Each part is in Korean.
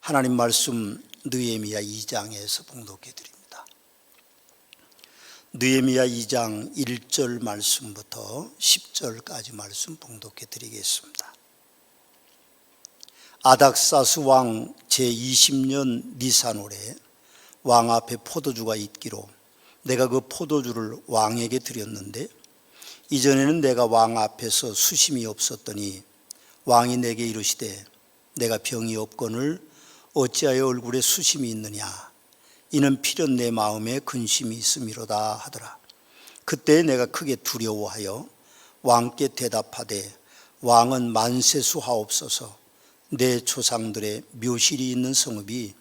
하나님 말씀 느헤미야 2장에서 봉독해 드립니다. 느헤미야 2장 1절 말씀부터 10절까지 말씀 봉독해 드리겠습니다. 아닥사스 왕 제20년 니산월에 왕 앞에 포도주가 있기로 내가 그 포도주를 왕에게 드렸는데 이전에는 내가 왕 앞에서 수심이 없었더니 왕이 내게 이르시되 내가 병이 없거늘 어찌하여 얼굴에 수심이 있느냐 이는 필연 내 마음에 근심이 있음이로다 하더라. 그때 내가 크게 두려워하여 왕께 대답하되 왕은 만세수하옵소서. 내 조상들의 묘실이 있는 성읍이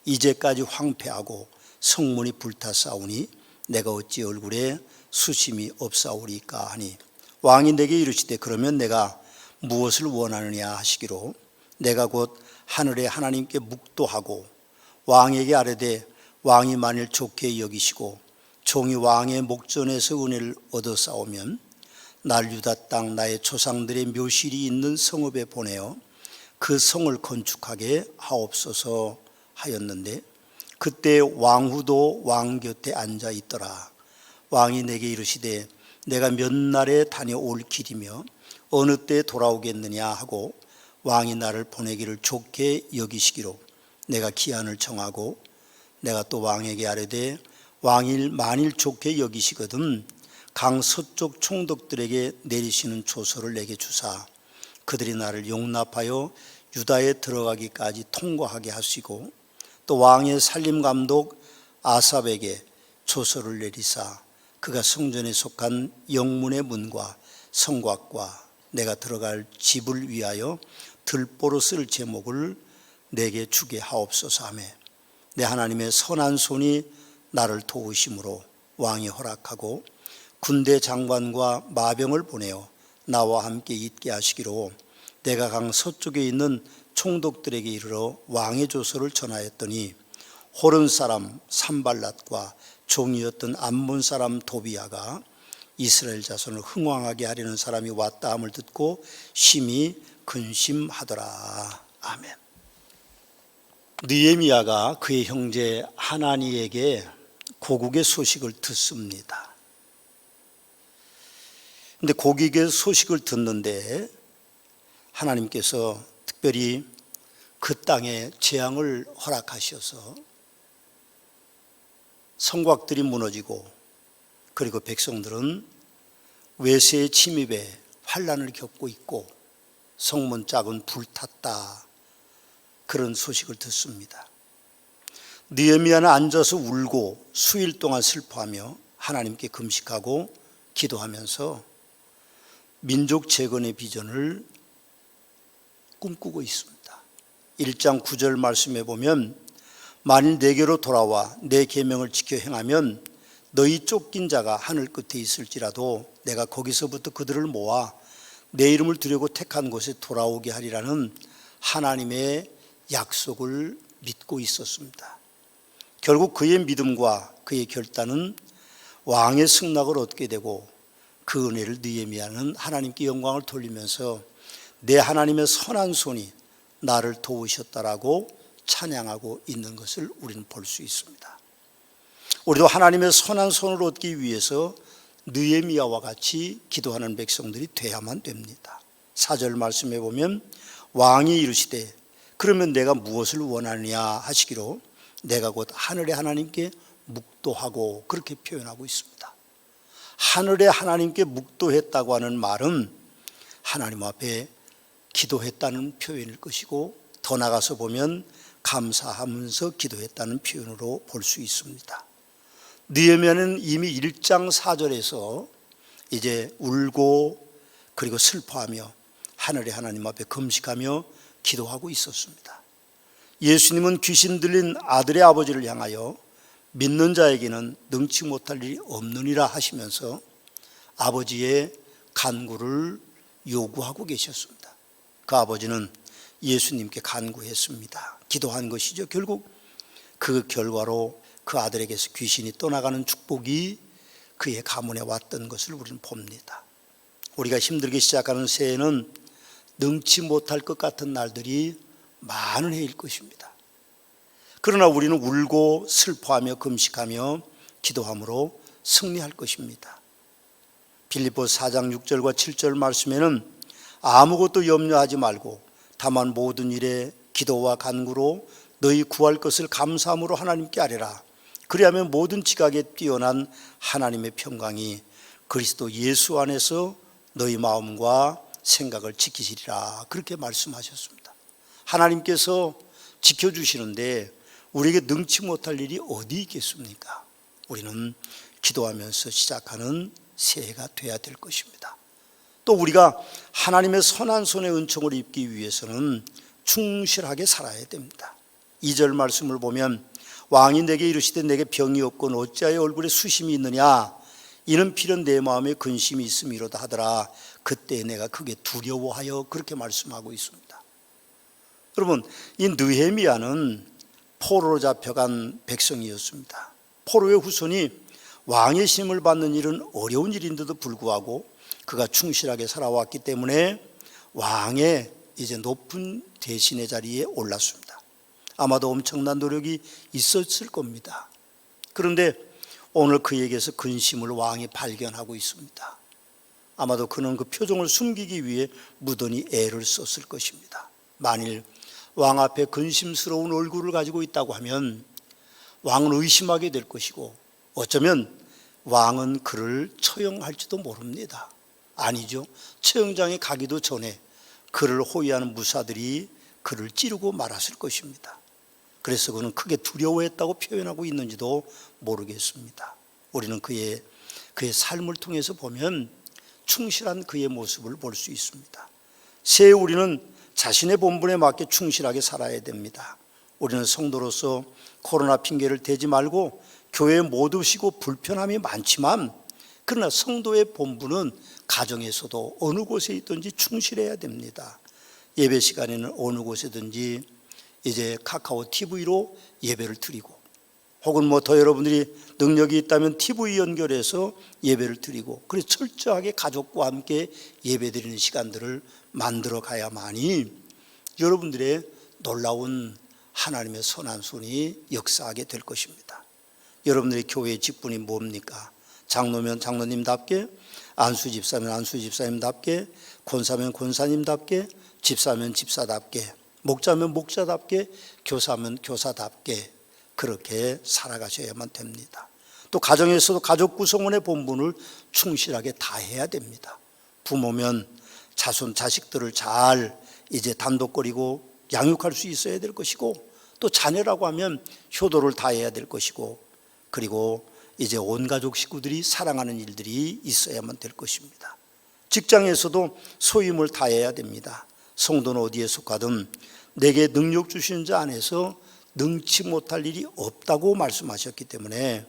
이제까지 황폐하고 성문이 불타싸우니 내가 어찌 얼굴에 수심이 없사오리까 하니 왕이 내게 이르시되 그러면 내가 무엇을 원하느냐 하시기로 내가 곧 하늘의 하나님께 묵도하고 왕에게 아뢰되 왕이 만일 좋게 여기시고 종이 왕의 목전에서 은혜를 얻어 싸우면 날 유다 땅 나의 조상들의 묘실이 있는 성읍에 보내어 그 성을 건축하게 하옵소서 하였는데 그때 왕후도 왕 곁에 앉아 있더라. 왕이 내게 이르시되 내가 몇 날에 다녀올 길이며 어느 때 돌아오겠느냐 하고 왕이 나를 보내기를 좋게 여기시기로 내가 기한을 정하고 내가 또 왕에게 아뢰되 왕이 만일 좋게 여기시거든 강 서쪽 총독들에게 내리시는 조서를 내게 주사 그들이 나를 용납하여 유다에 들어가기까지 통과하게 하시고 또 왕의 살림감독 아삽에게 조서를 내리사 그가 성전에 속한 영문의 문과 성곽과 내가 들어갈 집을 위하여 들보로 쓸 제목을 내게 주게 하옵소서 하며 내 하나님의 선한 손이 나를 도우심으로 왕이 허락하고 군대 장관과 마병을 보내어 나와 함께 있게 하시기로 내가 강 서쪽에 있는 총독들에게 이르러 왕의 조서를 전하였더니 호른 사람 산발랏과 종이었던 암몬 사람 도비야가 이스라엘 자손을 흥왕하게 하려는 사람이 왔다 함을 듣고 심히 근심하더라. 아멘. 느헤미야가 그의 형제 하나니에게 고국의 소식을 듣습니다. 그런데 고국의 소식을 듣는데 하나님께서 특별히 그 땅에 재앙을 허락하셔서 성곽들이 무너지고 그리고 백성들은 외세의 침입에 환난을 겪고 있고 성문 짝은 불탔다. 그런 소식을 듣습니다. 느헤미야는 앉아서 울고 수일 동안 슬퍼하며 하나님께 금식하고 기도하면서 민족 재건의 비전을 꿈꾸고 있습니다. 1장 9절 말씀에 보면 만일 내게로 돌아와 내 계명을 지켜 행하면 너희 쫓긴 자가 하늘 끝에 있을지라도 내가 거기서부터 그들을 모아 내 이름을 두려고 택한 곳에 돌아오게 하리라는 하나님의 약속을 믿고 있었습니다. 결국 그의 믿음과 그의 결단은 왕의 승낙을 얻게 되고 그 은혜를 느헤미야는 하나님께 영광을 돌리면서 내 하나님의 선한 손이 나를 도우셨다라고 찬양하고 있는 것을 우리는 볼 수 있습니다. 우리도 하나님의 선한 손을 얻기 위해서 느헤미야와 같이 기도하는 백성들이 돼야만 됩니다. 4절 말씀에 보면 왕이 이르시되 그러면 내가 무엇을 원하느냐 하시기로 내가 곧 하늘의 하나님께 묵도하고 그렇게 표현하고 있습니다. 하늘의 하나님께 묵도했다고 하는 말은 하나님 앞에 기도했다는 표현일 것이고 더 나가서 보면 감사하면서 기도했다는 표현으로 볼 수 있습니다. 느헤미야는 이미 1장 4절에서 이제 울고 그리고 슬퍼하며 하늘의 하나님 앞에 금식하며 기도하고 있었습니다. 예수님은 귀신 들린 아들의 아버지를 향하여 믿는 자에게는 능치 못할 일이 없느니라 하시면서 아버지의 간구를 요구하고 계셨습니다. 그 아버지는 예수님께 간구했습니다. 기도한 것이죠. 결국 그 결과로 그 아들에게서 귀신이 떠나가는 축복이 그의 가문에 왔던 것을 우리는 봅니다. 우리가 힘들게 시작하는 새해는 능치 못할 것 같은 날들이 많은 해일 것입니다. 그러나 우리는 울고 슬퍼하며 금식하며 기도함으로 승리할 것입니다. 빌립보서 4장 6절과 7절 말씀에는 아무것도 염려하지 말고 다만 모든 일에 기도와 간구로 너희 구할 것을 감사함으로 하나님께 아뢰라. 그리하면 모든 지각에 뛰어난 하나님의 평강이 그리스도 예수 안에서 너희 마음과 생각을 지키시리라. 그렇게 말씀하셨습니다. 하나님께서 지켜주시는데 우리에게 능치 못할 일이 어디 있겠습니까? 우리는 기도하면서 시작하는 새해가 돼야 될 것입니다. 또 우리가 하나님의 선한 손의 은총을 입기 위해서는 충실하게 살아야 됩니다. 2절 말씀을 보면 왕이 내게 이르시되 내게 병이 없고 어찌하여 얼굴에 수심이 있느냐, 이는 필연 내 마음에 근심이 있음이로다 하더라. 그때 내가 크게 두려워하여, 그렇게 말씀하고 있습니다. 여러분, 이 느헤미야는 포로로 잡혀간 백성이었습니다. 포로의 후손이 왕의 심을 받는 일은 어려운 일인데도 불구하고 그가 충실하게 살아왔기 때문에 왕의 이제 높은 대신의 자리에 올랐습니다. 아마도 엄청난 노력이 있었을 겁니다. 그런데 오늘 그에게서 근심을 왕이 발견하고 있습니다. 아마도 그는 그 표정을 숨기기 위해 무던히 애를 썼을 것입니다. 만일 왕 앞에 근심스러운 얼굴을 가지고 있다고 하면 왕은 의심하게 될 것이고 어쩌면 왕은 그를 처형할지도 모릅니다. 아니죠. 처형장에 가기도 전에 그를 호위하는 무사들이 그를 찌르고 말았을 것입니다. 그래서 그는 크게 두려워했다고 표현하고 있는지도 모르겠습니다. 우리는 그의 삶을 통해서 보면 충실한 그의 모습을 볼 수 있습니다. 새해 우리는 자신의 본분에 맞게 충실하게 살아야 됩니다. 우리는 성도로서 코로나 핑계를 대지 말고 교회에 못 오시고 불편함이 많지만 그러나 성도의 본분은 가정에서도 어느 곳에 있든지 충실해야 됩니다. 예배 시간에는 어느 곳에든지 이제 카카오 TV로 예배를 드리고 혹은 더 여러분들이 능력이 있다면 TV 연결해서 예배를 드리고 그래서 철저하게 가족과 함께 예배 드리는 시간들을 만들어 가야만이 여러분들의 놀라운 하나님의 선한 손이 역사하게 될 것입니다. 여러분들의 교회의 직분이 뭡니까? 장로면 장로님답게, 안수 집사면 안수 집사님답게, 권사면 권사님답게, 집사면 집사답게, 목자면 목자답게, 교사면 교사답게 그렇게 살아가셔야만 됩니다. 또 가정에서도 가족 구성원의 본분을 충실하게 다해야 됩니다. 부모면 자손 자식들을 잘 이제 단독거리고 양육할 수 있어야 될 것이고 또 자녀라고 하면 효도를 다해야 될 것이고 그리고 이제 온 가족 식구들이 사랑하는 일들이 있어야만 될 것입니다. 직장에서도 소임을 다해야 됩니다. 성도는 어디에 속하든 내게 능력 주시는 자 안에서 능치 못할 일이 없다고 말씀하셨기 때문에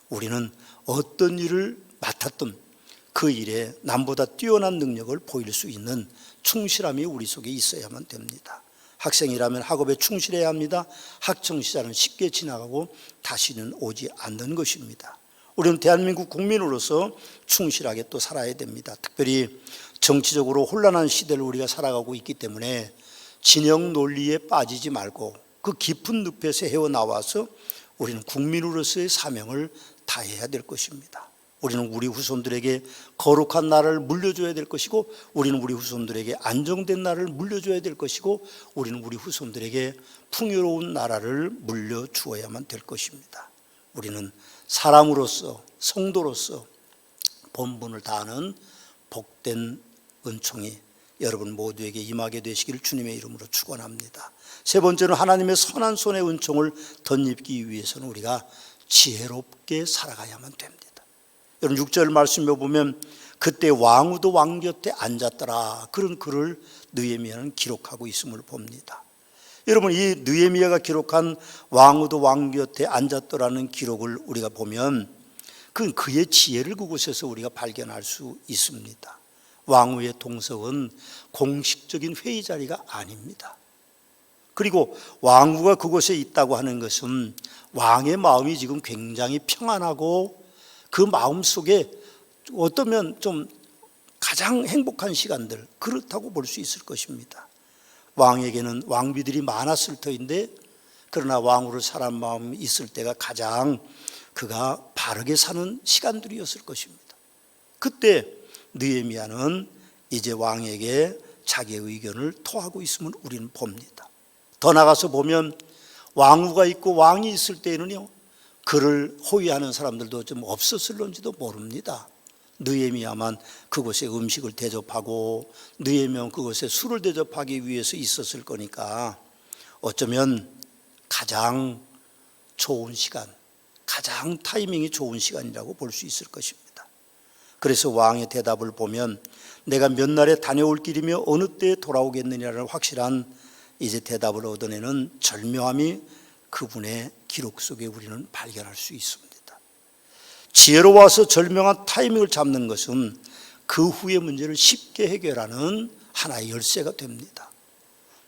우리는 어떤 일을 맡았든 그 일에 남보다 뛰어난 능력을 보일 수 있는 충실함이 우리 속에 있어야만 됩니다. 학생이라면 학업에 충실해야 합니다. 학창시절은 쉽게 지나가고 다시는 오지 않는 것입니다. 우리는 대한민국 국민으로서 충실하게 또 살아야 됩니다. 특별히 정치적으로 혼란한 시대를 우리가 살아가고 있기 때문에 진영 논리에 빠지지 말고 그 깊은 늪에서 헤어나와서 우리는 국민으로서의 사명을 다해야 될 것입니다. 우리는 우리 후손들에게 거룩한 나라를 물려줘야 될 것이고 우리는 우리 후손들에게 안정된 나라를 물려줘야 될 것이고 우리는 우리 후손들에게 풍요로운 나라를 물려주어야만 될 것입니다. 우리는 사람으로서 성도로서 본분을 다하는 복된 은총이 여러분 모두에게 임하게 되시기를 주님의 이름으로 축원합니다. 세 번째는 하나님의 선한 손의 은총을 덧입기 위해서는 우리가 지혜롭게 살아가야만 됩니다. 여러분 6절 말씀에 보면 그때 왕후도 왕 곁에 앉았더라 그런 글을 느헤미야는 기록하고 있음을 봅니다. 여러분 이 느헤미야가 기록한 왕후도 왕 곁에 앉았더라는 기록을 우리가 보면 그의 지혜를 그곳에서 우리가 발견할 수 있습니다. 왕후의 동석은 공식적인 회의 자리가 아닙니다. 그리고 왕후가 그곳에 있다고 하는 것은 왕의 마음이 지금 굉장히 평안하고 그 마음 속에 어쩌면 좀 가장 행복한 시간들 그렇다고 볼 수 있을 것입니다. 왕에게는 왕비들이 많았을 터인데 그러나 왕후를 사람 마음이 있을 때가 가장 그가 바르게 사는 시간들이었을 것입니다. 그때 느헤미야는 이제 왕에게 자기의 의견을 토하고 있음을 우리는 봅니다. 더 나가서 보면 왕후가 있고 왕이 있을 때에는요, 그를 호위하는 사람들도 좀 없었을런지도 모릅니다. 느헤미야만 그곳에 음식을 대접하고 느헤미야만 그곳에 술을 대접하기 위해서 있었을 거니까 어쩌면 가장 좋은 시간, 가장 타이밍이 좋은 시간이라고 볼 수 있을 것입니다. 그래서 왕의 대답을 보면 내가 몇 날에 다녀올 길이며 어느 때에 돌아오겠느냐를 확실한 이제 대답을 얻어내는 절묘함이 그분의 기록 속에 우리는 발견할 수 있습니다. 지혜로워서 절묘한 타이밍을 잡는 것은 그 후의 문제를 쉽게 해결하는 하나의 열쇠가 됩니다.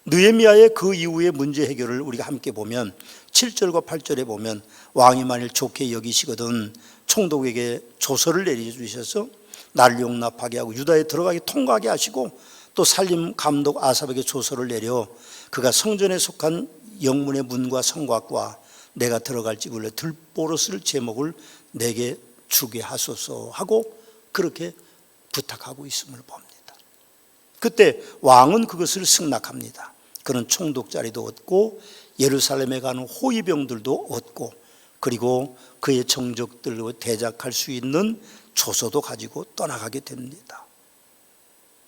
느헤미야의 그 이후의 문제 해결을 우리가 함께 보면 7절과 8절에 보면 왕이 만일 좋게 여기시거든 총독에게 조서를 내려주셔서 나를 용납하게 하고 유다에 들어가게 통과하게 하시고 또 살림 감독 아삽에게 조서를 내려 그가 성전에 속한 영문의 문과 성곽과 내가 들어갈 집을 들보로쓸 제목을 내게 주게 하소서 하고 그렇게 부탁하고 있음을 봅니다. 그때 왕은 그것을 승낙합니다. 그는 총독 자리도 얻고 예루살렘에 가는 호위병들도 얻고 그리고 그의 정적들로 대적할 수 있는 조서도 가지고 떠나가게 됩니다.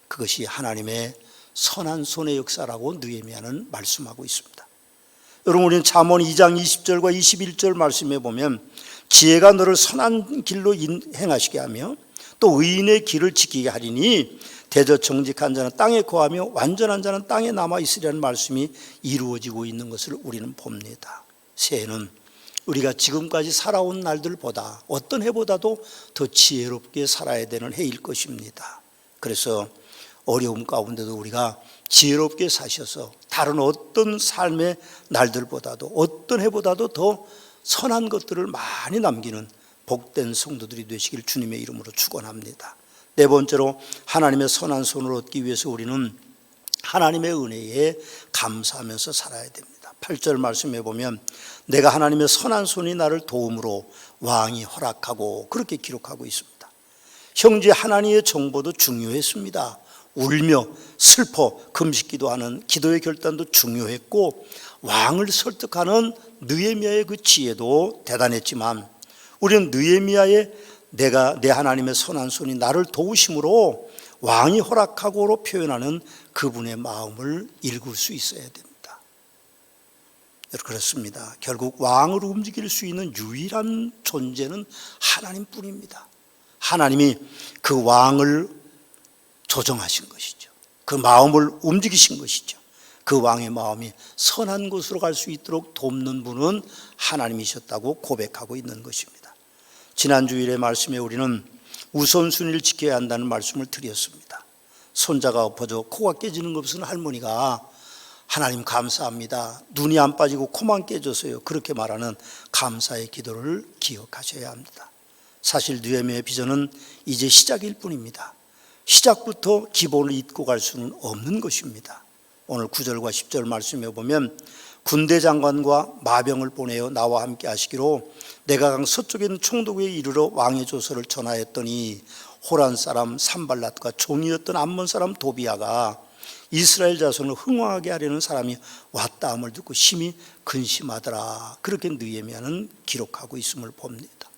그것이 하나님의 선한 손의 역사라고 느헤미야는 말씀하고 있습니다. 여러분, 우리는 잠언 2장 20절과 21절 말씀에 보면 지혜가 너를 선한 길로 행하시게 하며 또 의인의 길을 지키게 하리니 대저 정직한 자는 땅에 거하며 완전한 자는 땅에 남아 있으리라는 말씀이 이루어지고 있는 것을 우리는 봅니다. 새해는 우리가 지금까지 살아온 날들보다 어떤 해보다도 더 지혜롭게 살아야 되는 해일 것입니다. 그래서 어려움 가운데도 우리가 지혜롭게 사셔서 다른 어떤 삶의 날들보다도 어떤 해보다도 더 선한 것들을 많이 남기는 복된 성도들이 되시길 주님의 이름으로 축원합니다. 네 번째로 하나님의 선한 손을 얻기 위해서 우리는 하나님의 은혜에 감사하면서 살아야 됩니다. 8절 말씀해 보면 내가 하나님의 선한 손이 나를 도움으로 왕이 허락하고 그렇게 기록하고 있습니다. 형제 하나님의 정보도 중요했습니다. 울며 슬퍼 금식기도하는 기도의 결단도 중요했고 왕을 설득하는 느헤미야의 그 지혜도 대단했지만 우리는 느헤미야의 내가 내 하나님의 선한 손이 나를 도우심으로 왕이 허락하고로 표현하는 그분의 마음을 읽을 수 있어야 됩니다. 그렇습니다. 결국 왕을 움직일 수 있는 유일한 존재는 하나님뿐입니다. 하나님이 그 왕을 조정하신 것이죠. 그 마음을 움직이신 것이죠. 그 왕의 마음이 선한 곳으로 갈 수 있도록 돕는 분은 하나님이셨다고 고백하고 있는 것입니다. 지난 주일의 말씀에 우리는 우선순위를 지켜야 한다는 말씀을 드렸습니다. 손자가 엎어져 코가 깨지는 것은 할머니가 하나님 감사합니다. 눈이 안 빠지고 코만 깨져서요. 그렇게 말하는 감사의 기도를 기억하셔야 합니다. 사실 느헤미야의 비전은 이제 시작일 뿐입니다. 시작부터 기본을 잊고 갈 수는 없는 것입니다. 오늘 9절과 10절 말씀에 보면 군대 장관과 마병을 보내어 나와 함께 하시기로 내가 강 서쪽에 있는 총독에 이르러 왕의 조서를 전하였더니 호란 사람 산발랏과 종이었던 암몬 사람 도비아가 이스라엘 자손을 흥왕하게 하려는 사람이 왔다 함을 듣고 심히 근심하더라. 그렇게 느헤미야는 기록하고 있음을 봅니다.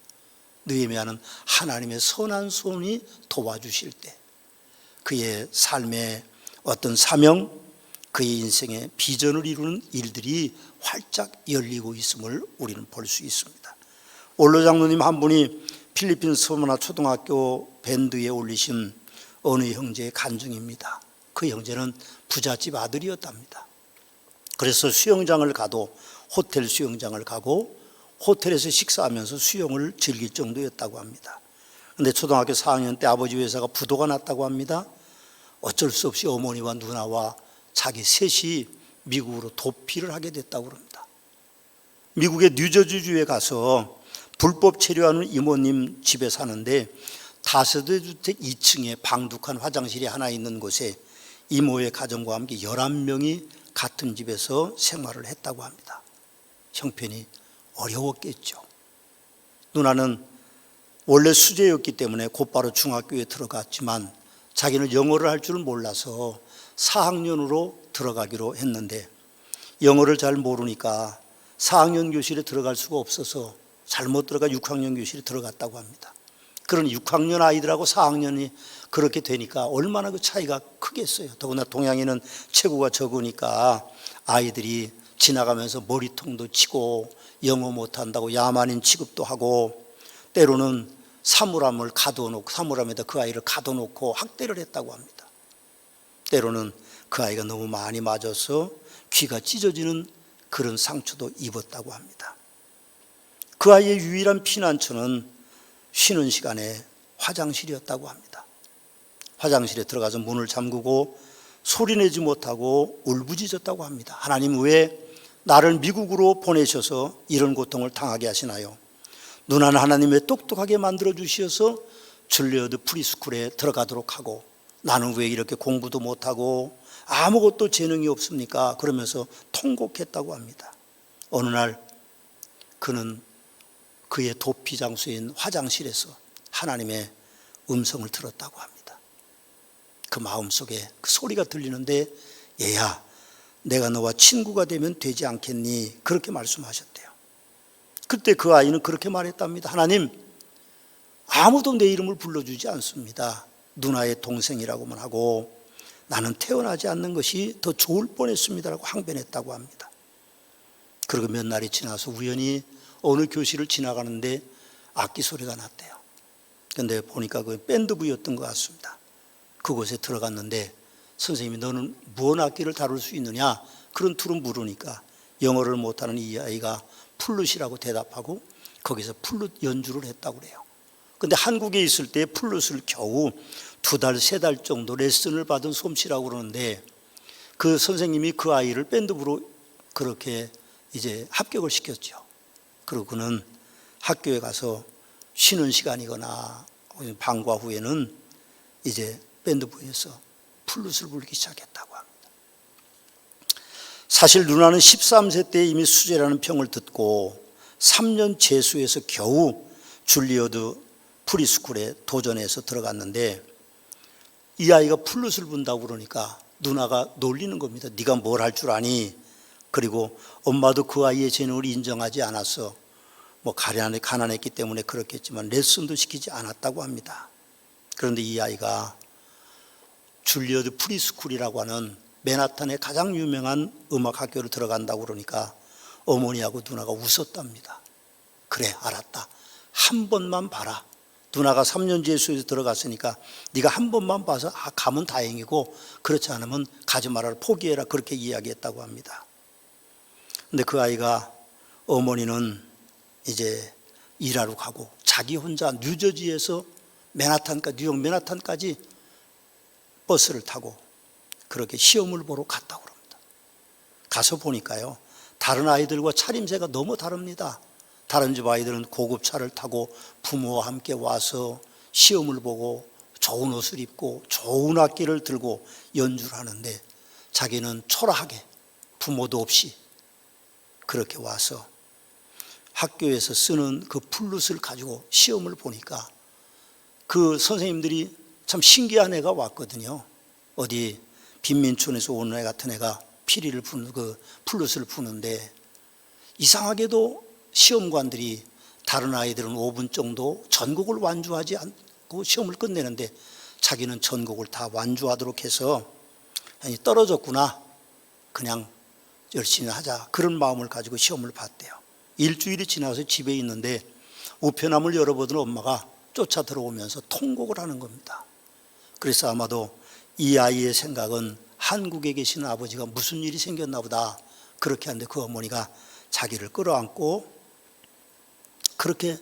느헤미야는 하나님의 선한 손이 도와주실 때 그의 삶의 어떤 사명, 그의 인생의 비전을 이루는 일들이 활짝 열리고 있음을 우리는 볼 수 있습니다. 올로 장로님 한 분이 필리핀 서머나 초등학교 밴드에 올리신 어느 형제의 간증입니다. 그 형제는 부잣집 아들이었답니다. 그래서 수영장을 가도 호텔 수영장을 가고 호텔에서 식사하면서 수영을 즐길 정도였다고 합니다. 그런데 초등학교 4학년 때 아버지 회사가 부도가 났다고 합니다. 어쩔 수 없이 어머니와 누나와 자기 셋이 미국으로 도피를 하게 됐다고 합니다. 미국의 뉴저지주에 가서 불법 체류하는 이모님 집에 사는데 다세대 주택 2층에 방독한 화장실이 하나 있는 곳에 이모의 가정과 함께 11명이 같은 집에서 생활을 했다고 합니다. 형편이 어려웠겠죠. 누나는 원래 수재였기 때문에 곧바로 중학교에 들어갔지만 자기는 영어를 할 줄 몰라서 4학년으로 들어가기로 했는데 영어를 잘 모르니까 4학년 교실에 들어갈 수가 없어서 잘못 들어가 6학년 교실에 들어갔다고 합니다. 그런 6학년 아이들하고 4학년이 그렇게 되니까 얼마나 그 차이가 크겠어요. 더구나 동양인은 체구가 적으니까 아이들이 지나가면서 머리통도 치고 영어 못한다고 야만인 취급도 하고 때로는 사물함을 가둬놓고 사물함에다 그 아이를 가둬놓고 학대를 했다고 합니다. 때로는 그 아이가 너무 많이 맞아서 귀가 찢어지는 그런 상처도 입었다고 합니다. 그 아이의 유일한 피난처는 쉬는 시간에 화장실이었다고 합니다. 화장실에 들어가서 문을 잠그고 소리내지 못하고 울부짖었다고 합니다. 하나님, 왜 나를 미국으로 보내셔서 이런 고통을 당하게 하시나요? 누나는 하나님의 똑똑하게 만들어 주셔서 줄리어드 프리스쿨에 들어가도록 하고 나는 왜 이렇게 공부도 못하고 아무것도 재능이 없습니까? 그러면서 통곡했다고 합니다. 어느 날 그는 그의 도피 장소인 화장실에서 하나님의 음성을 들었다고 합니다. 그 마음속에 그 소리가 들리는데, 얘야, 내가 너와 친구가 되면 되지 않겠니? 그렇게 말씀하셨대요. 그때 그 아이는 그렇게 말했답니다. 하나님, 아무도 내 이름을 불러주지 않습니다. 누나의 동생이라고만 하고 나는 태어나지 않는 것이 더 좋을 뻔했습니다라고 항변했다고 합니다. 그리고 몇 날이 지나서 우연히 어느 교실을 지나가는데 악기 소리가 났대요. 그런데 보니까 그 밴드부였던 것 같습니다. 그곳에 들어갔는데 선생님이 너는 무슨 악기를 다룰 수 있느냐? 그런 투로 물으니까 영어를 못하는 이 아이가 플룻이라고 대답하고 거기서 플룻 연주를 했다고 그래요. 그런데 한국에 있을 때 플룻을 겨우 2달, 3달 정도 레슨을 받은 솜씨라고 그러는데 그 선생님이 그 아이를 밴드부로 그렇게 이제 합격을 시켰죠. 그리고 그는 학교에 가서 쉬는 시간이거나 방과 후에는 이제 밴드부에서 플룻을 불기 시작했다고 합니다. 사실 누나는 13세 때 이미 수재라는 평을 듣고 3년 재수해서 겨우 줄리어드 프리스쿨에 도전해서 들어갔는데 이 아이가 플룻을 분다고 그러니까 누나가 놀리는 겁니다. 네가 뭘 할 줄 아니? 그리고 엄마도 그 아이의 재능을 인정하지 않았어. 뭐 가난했기 때문에 그렇겠지만 레슨도 시키지 않았다고 합니다. 그런데 이 아이가 줄리어드 프리스쿨이라고 하는 맨하탄의 가장 유명한 음악학교를 들어간다고 그러니까 어머니하고 누나가 웃었답니다. 그래, 알았다. 한 번만 봐라. 누나가 3년 재수에서 들어갔으니까 네가 한 번만 봐서 가면 다행이고 그렇지 않으면 가지 말아라, 포기해라, 그렇게 이야기했다고 합니다. 근데 그 아이가 어머니는 이제 일하러 가고 자기 혼자 뉴저지에서 뉴욕 맨하탄까지 버스를 타고 그렇게 시험을 보러 갔다고 합니다. 가서 보니까요, 다른 아이들과 차림새가 너무 다릅니다. 다른 집 아이들은 고급 차를 타고 부모와 함께 와서 시험을 보고 좋은 옷을 입고 좋은 악기를 들고 연주를 하는데 자기는 초라하게 부모도 없이 그렇게 와서 학교에서 쓰는 그 플룻을 가지고 시험을 보니까 그 선생님들이 참 신기한 애가 왔거든요. 어디 빈민촌에서 온 애 같은 애가 피리를 부는 그 플룻을 부는데 이상하게도 시험관들이 다른 아이들은 5분 정도 전곡을 완주하지 않고 시험을 끝내는데 자기는 전곡을 다 완주하도록 해서 떨어졌구나, 그냥 열심히 하자, 그런 마음을 가지고 시험을 봤대요. 일주일이 지나서 집에 있는데 우편함을 열어보던 엄마가 쫓아 들어오면서 통곡을 하는 겁니다. 그래서 아마도 이 아이의 생각은 한국에 계시는 아버지가 무슨 일이 생겼나 보다, 그렇게 하는데 그 어머니가 자기를 끌어안고 그렇게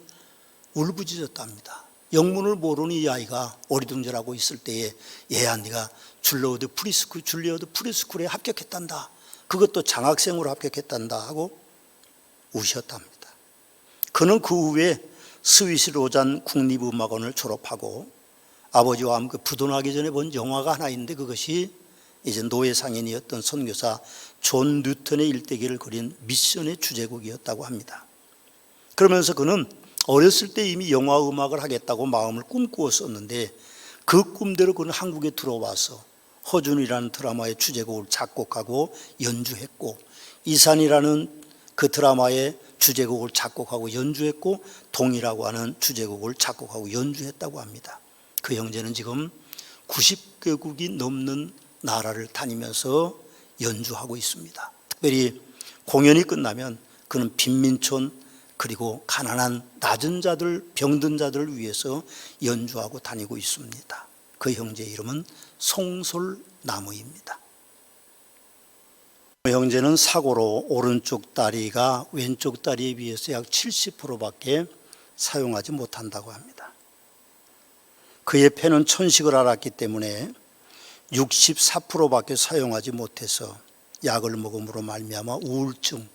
울부짖었답니다. 영문을 모르는 이 아이가 어리둥절하고 있을 때에 얘야, 네가 줄리어드 프리스쿨에 합격했단다, 그것도 장학생으로 합격했단다 하고 우셨답니다. 그는 그 후에 스위스 로잔 국립음악원을 졸업하고 아버지와 함께 부도나기 전에 본 영화가 하나 있는데 그것이 이제 노예 상인이었던 선교사 존 뉴턴의 일대기를 그린 미션의 주제곡이었다고 합니다. 그러면서 그는 어렸을 때 이미 영화 음악을 하겠다고 마음을 꿈꾸었었는데 그 꿈대로 그는 한국에 들어와서 허준이라는 드라마의 주제곡을 작곡하고 연주했고, 이산이라는 그 드라마의 주제곡을 작곡하고 연주했고, 동이라고 하는 주제곡을 작곡하고 연주했다고 합니다. 그 형제는 지금 90개국이 넘는 나라를 다니면서 연주하고 있습니다. 특별히 공연이 끝나면 그는 빈민촌 그리고 가난한 낮은 자들, 병든 자들을 위해서 연주하고 다니고 있습니다. 그 형제의 이름은 송솔나무입니다. 그 형제는 사고로 오른쪽 다리가 왼쪽 다리에 비해서 약 70%밖에 사용하지 못한다고 합니다. 그의 폐는 천식을 앓았기 때문에 64%밖에 사용하지 못해서 약을 먹음으로 말미암아 우울증,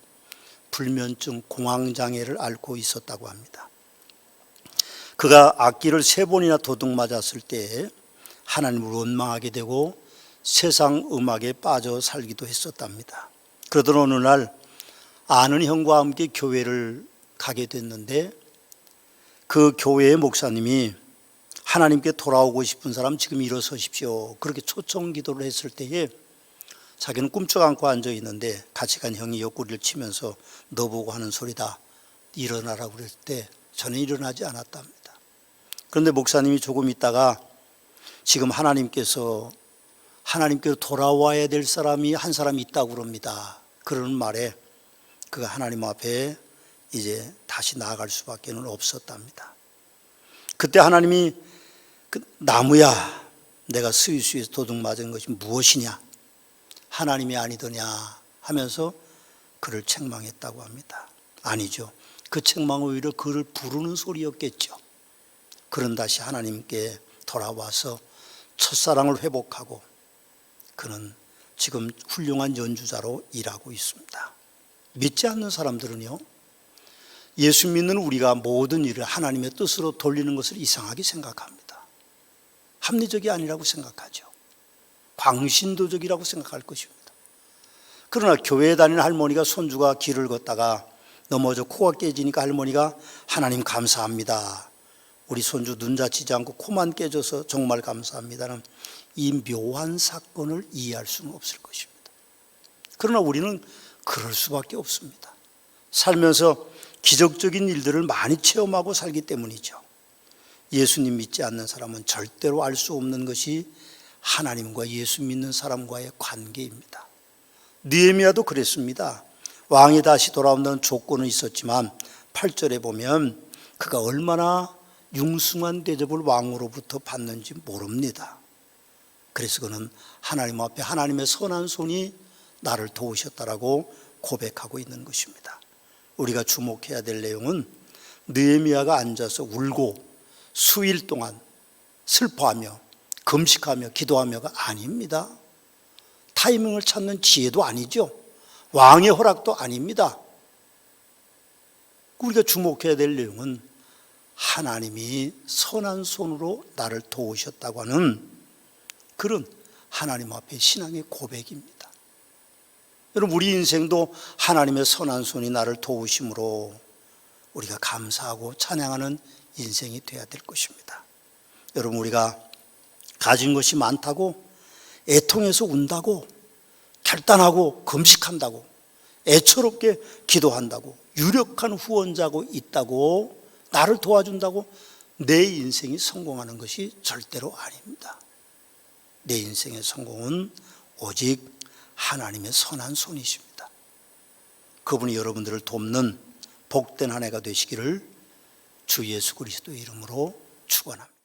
불면증, 공황장애를 앓고 있었다고 합니다. 그가 악기를 3번이나 도둑 맞았을 때 하나님을 원망하게 되고 세상 음악에 빠져 살기도 했었답니다. 그러던 어느 날 아는 형과 함께 교회를 가게 됐는데 그 교회의 목사님이 하나님께 돌아오고 싶은 사람 지금 일어서십시오, 그렇게 초청 기도를 했을 때에 자기는 꿈쩍 안고 앉아 있는데 같이 간 형이 옆구리를 치면서 너 보고 하는 소리다, 일어나라고 그랬을 때 저는 일어나지 않았답니다. 그런데 목사님이 조금 있다가 지금 하나님께로 돌아와야 될 사람이 한 사람이 있다고 그럽니다. 그러는 말에 그가 하나님 앞에 이제 다시 나아갈 수밖에 없었답니다. 그때 하나님이 나무야, 내가 스위스에서 도둑 맞은 것이 무엇이냐, 하나님이 아니더냐 하면서 그를 책망했다고 합니다. 아니죠. 그 책망은 오히려 그를 부르는 소리였겠죠. 그는 다시 하나님께 돌아와서 첫사랑을 회복하고 그는 지금 훌륭한 연주자로 일하고 있습니다. 믿지 않는 사람들은요, 예수 믿는 우리가 모든 일을 하나님의 뜻으로 돌리는 것을 이상하게 생각합니다. 합리적이 아니라고 생각하죠. 광신도적이라고 생각할 것입니다. 그러나 교회에 다니는 할머니가 손주가 길을 걷다가 넘어져 코가 깨지니까 할머니가 하나님 감사합니다, 우리 손주 눈 다치지 않고 코만 깨져서 정말 감사합니다는 이 묘한 사건을 이해할 수는 없을 것입니다. 그러나 우리는 그럴 수밖에 없습니다. 살면서 기적적인 일들을 많이 체험하고 살기 때문이죠. 예수님 믿지 않는 사람은 절대로 알 수 없는 것이 하나님과 예수 믿는 사람과의 관계입니다. 느헤미야도 그랬습니다. 왕이 다시 돌아온다는 조건은 있었지만 8절에 보면 그가 얼마나 융숭한 대접을 왕으로부터 받는지 모릅니다. 그래서 그는 하나님 앞에 하나님의 선한 손이 나를 도우셨다라고 고백하고 있는 것입니다. 우리가 주목해야 될 내용은 느헤미야가 앉아서 울고 수일 동안 슬퍼하며 금식하며 기도하며가 아닙니다. 타이밍을 찾는 지혜도 아니죠. 왕의 허락도 아닙니다. 우리가 주목해야 될 내용은 하나님이 선한 손으로 나를 도우셨다고 하는 그런 하나님 앞에 신앙의 고백입니다. 여러분, 우리 인생도 하나님의 선한 손이 나를 도우심으로 우리가 감사하고 찬양하는 인생이 되어야 될 것입니다. 여러분, 우리가 가진 것이 많다고 애통해서 운다고 결단하고 금식한다고 애처롭게 기도한다고 유력한 후원자고 있다고 나를 도와준다고 내 인생이 성공하는 것이 절대로 아닙니다. 내 인생의 성공은 오직 하나님의 선한 손이십니다. 그분이 여러분들을 돕는 복된 한 해가 되시기를 주 예수 그리스도의 이름으로 축원합니다.